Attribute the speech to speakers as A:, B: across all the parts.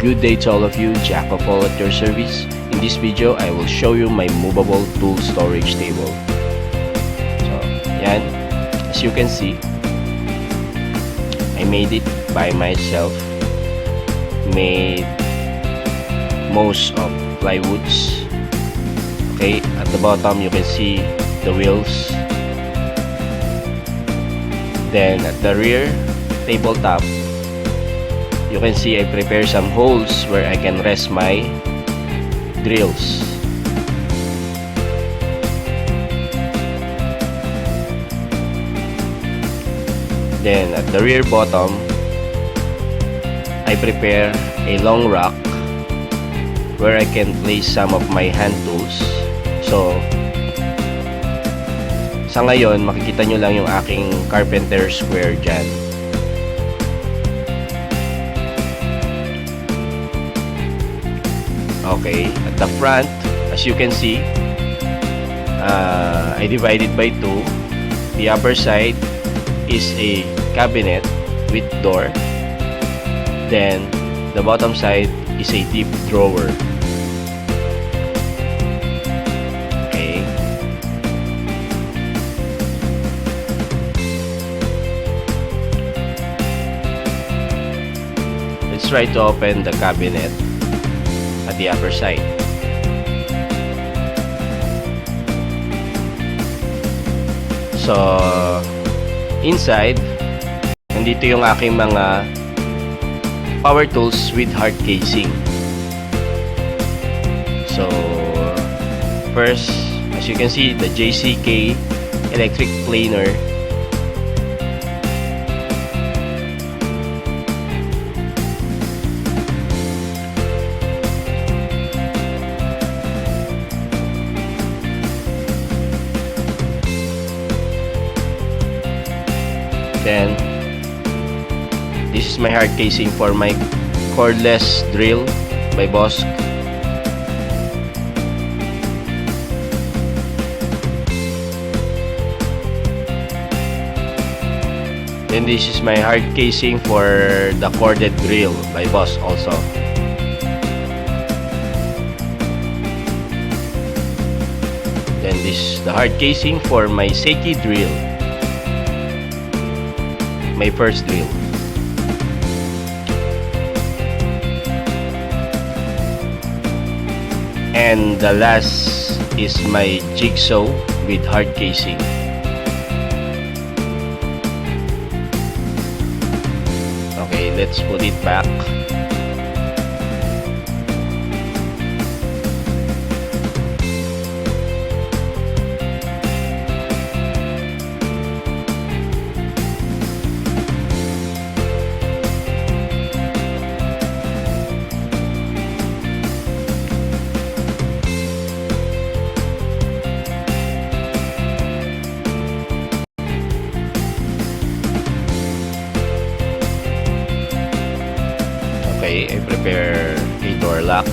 A: Good day to all of you, Jack of all at your service. In this video, I will show you my movable tool storage table. So, yan. As you can see, I made it by myself. Made most of plywoods. Okay, at the bottom you can see the wheels. Then at the rear tabletop, you can see I prepare some holes where I can rest my drills. Then at the rear bottom, I prepare a long rack where I can place some of my hand tools. So, sa ngayon, makikita nyo lang yung aking carpenter square dyan. Okay, at the front, as you can see, I divided by two. The upper side is a cabinet with door. Then, the bottom side is a deep drawer. Okay. Let's try to open the cabinet at the upper side. So, inside, nandito yung aking mga power tools with hard casing. So, first, as you can see, the JCK electric planer. Then, this is my hard casing for my cordless drill by Bosch. Then this is my hard casing for the corded drill by Bosch also. Then this is the hard casing for my Seiki drill, my first drill. And the last is my jigsaw with hard casing. Okay, let's put it back. Okay, I prepare a door lock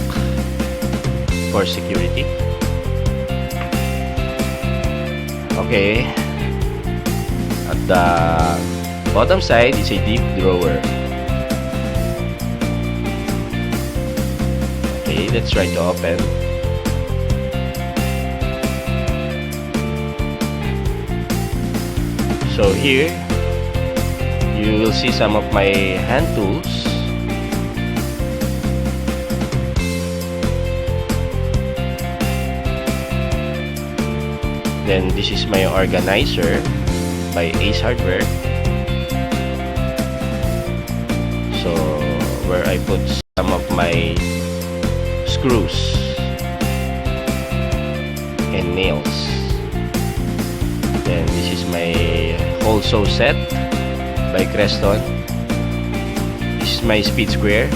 A: for security. Okay, at the bottom side is a deep drawer. Okay, let's try to open. So here, you will see some of my hand tools. Then this is my organizer by Ace Hardware. So where I put some of my screws and nails. Then this is my hole saw set by Creston. This is my speed square.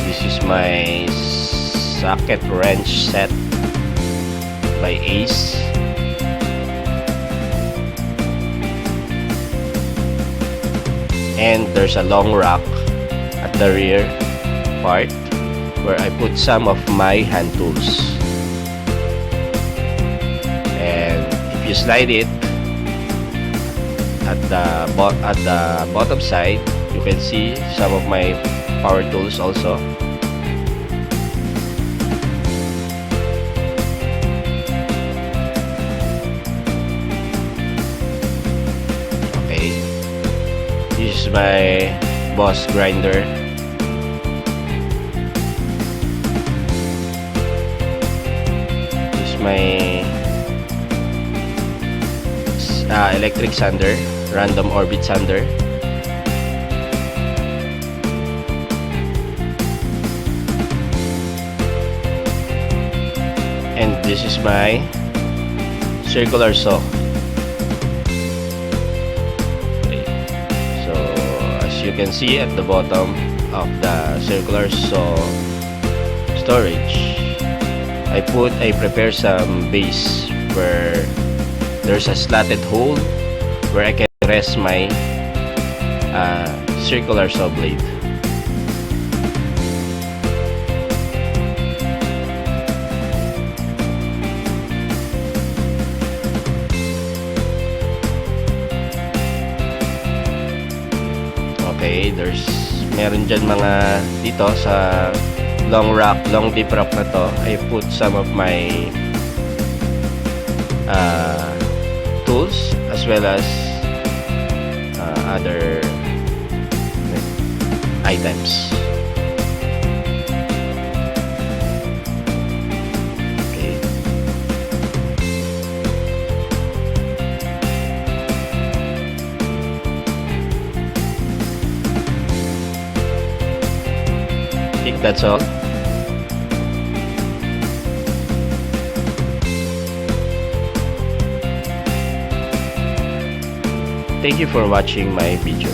A: This is my socket wrench set by Ace. And there's a long rack at the rear part where I put some of my hand tools. And if you slide it, at the bottom side, you can see some of my power tools also. Okay, this is my boss grinder. This is my electric sander, random orbit sander. And this is my circular saw. Okay. So as you can see at the bottom of the circular saw storage, I prepare some base where there's a slatted hole where I can rest my circular saw blade. Okay, meron dyan mga dito sa long deep rock na to. I put some of my tools as well as other items. Okay. I think that's all. Thank you for watching my video.